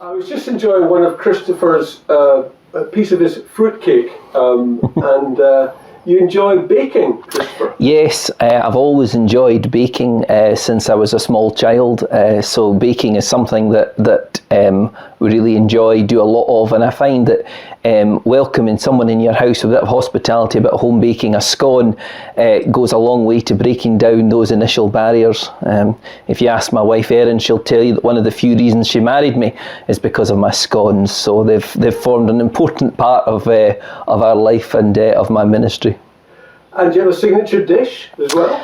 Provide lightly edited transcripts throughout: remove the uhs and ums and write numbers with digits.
I was just enjoying one of Christopher's a piece of his fruitcake, and you enjoy baking, Christopher? Yes, I've always enjoyed baking since I was a small child. So baking is something that we really enjoy, do a lot of, and I find that welcoming someone in your house with a bit of hospitality, a bit of home baking, a scone, goes a long way to breaking down those initial barriers. If you ask my wife Erin, she'll tell you that one of the few reasons she married me is because of my scones. So they've formed an important part of our life and of my ministry. And do you have a signature dish as well?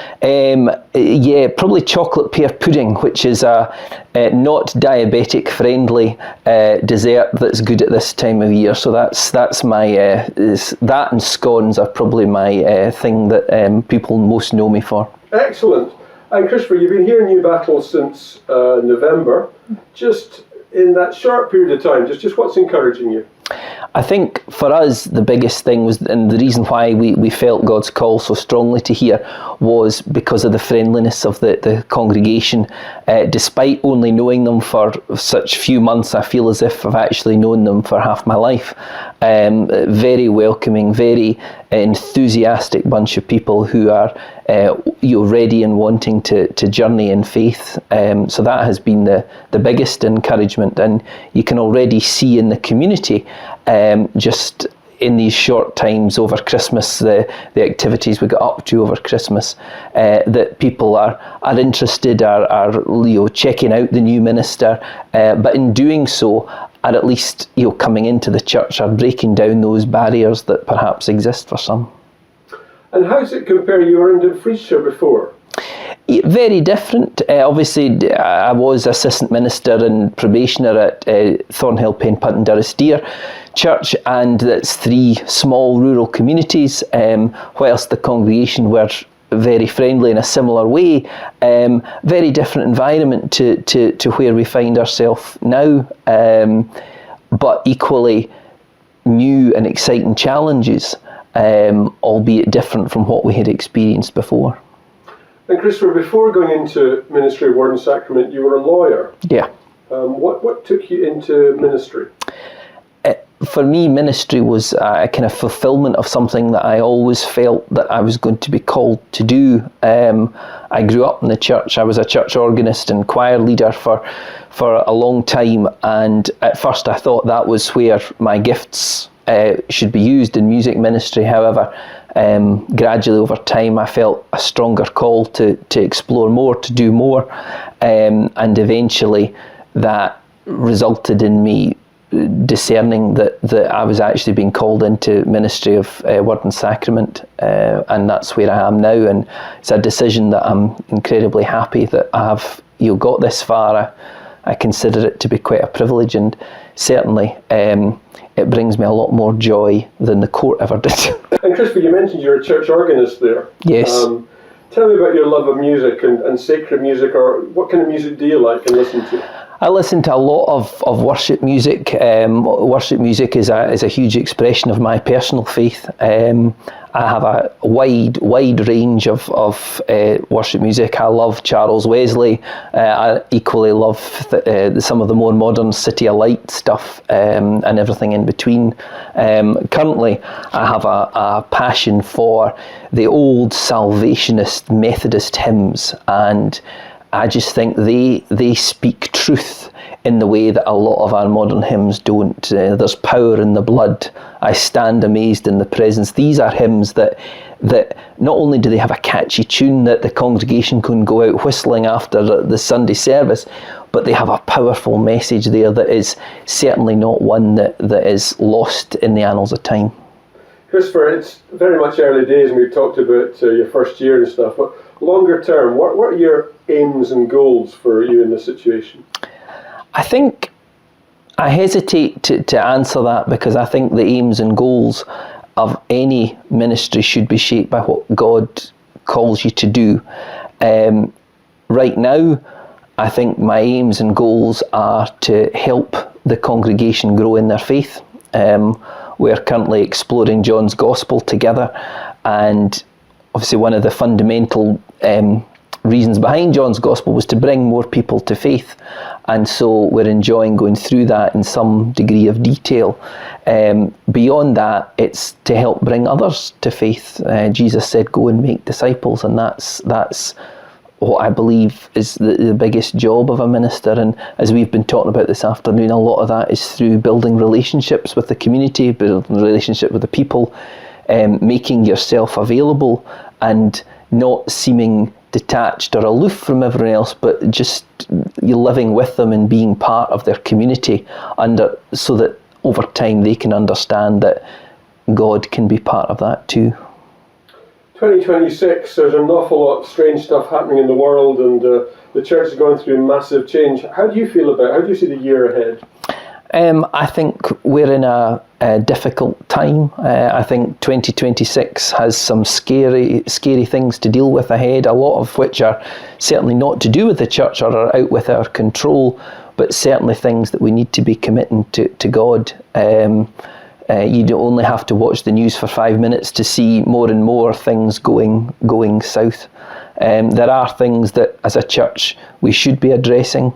Yeah, probably chocolate pear pudding, which is a not diabetic friendly dessert that's good at this time of year. So that's my that and scones are probably my thing that people most know me for. Excellent. And Christopher, you've been here in Newbattle since November. Just in that short period of time, just what's encouraging you? I think for us the biggest thing was, and the reason why we felt God's call so strongly to here, was because of the friendliness of the congregation. Despite only knowing them for such few months, I feel as if I've actually known them for half my life. Very welcoming, very enthusiastic bunch of people who are ready and wanting to journey in faith. So that has been the biggest encouragement, and you can already see in the community, just in these short times over Christmas, the activities we got up to over Christmas, that people are interested, are checking out the new minister, but in doing so are at least coming into the church, are breaking down those barriers that perhaps exist for some. And how does it compare? You were in Dumfriesshire before. Very different. Obviously, I was assistant minister and probationer at Thornhill, Penpunt and Durrisdeer Church, and that's 3 small rural communities, whilst the congregation were very friendly in a similar way. Very different environment to where we find ourselves now, but equally new and exciting challenges, albeit different from what we had experienced before. And Christopher, before going into ministry of Word and Sacrament, you were a lawyer. Yeah. What took you into ministry? For me, ministry was a kind of fulfillment of something that I always felt that I was going to be called to do. I grew up in the church. I was a church organist and choir leader for a long time, and at first I thought that was where my gifts should be used in music ministry. However, gradually over time I felt a stronger call to explore more, to do more, and eventually that resulted in me discerning that I was actually being called into ministry of Word and Sacrament, and that's where I am now, and it's a decision that I'm incredibly happy that I have got this far. I consider it to be quite a privilege, and certainly it brings me a lot more joy than the court ever did. And Christopher, you mentioned you're a church organist there. Yes. Tell me about your love of music and sacred music, or what kind of music do you like and listen to? I listen to a lot of worship music. Worship music is a huge expression of my personal faith. I have a wide range of worship music. I love Charles Wesley. I equally love some of the more modern City of Light stuff, and everything in between. Currently, I have a passion for the old Salvationist Methodist hymns, and I just think they speak truth in the way that a lot of our modern hymns don't. There's power in the blood. I stand amazed in the presence. These are hymns that not only do they have a catchy tune that the congregation can go out whistling after the Sunday service, but they have a powerful message there that is certainly not one that is lost in the annals of time. Christopher, it's very much early days, and we've talked about your first year and stuff, but longer term, what are your aims and goals for you in this situation? I think I hesitate to answer that, because I think the aims and goals of any ministry should be shaped by what God calls you to do. Right now, I think my aims and goals are to help the congregation grow in their faith. We're currently exploring John's Gospel together, and obviously one of the fundamental reasons behind John's Gospel was to bring more people to faith, and so we're enjoying going through that in some degree of detail. Beyond that, it's to help bring others to faith. Jesus said, "Go and make disciples," and that's what I believe is the biggest job of a minister. And as we've been talking about this afternoon, a lot of that is through building relationships with the community, building relationship with the people, making yourself available and not seeming detached or aloof from everyone else, but just you're living with them and being part of their community, so that over time they can understand that God can be part of that too. 2026, there's an awful lot of strange stuff happening in the world, and the church is going through massive change. How do you feel about it? How do you see the year ahead? I think we're in a difficult time. I think 2026 has some scary things to deal with ahead, a lot of which are certainly not to do with the church or are out with our control, but certainly things that we need to be committing to God. You don't only have to watch the news for 5 minutes to see more and more things going south. There are things that, as a church, we should be addressing.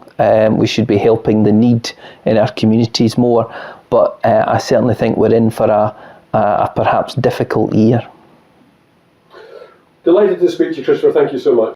We should be helping the need in our communities more. But I certainly think we're in for a perhaps difficult year. Delighted to speak to you, Christopher. Thank you so much.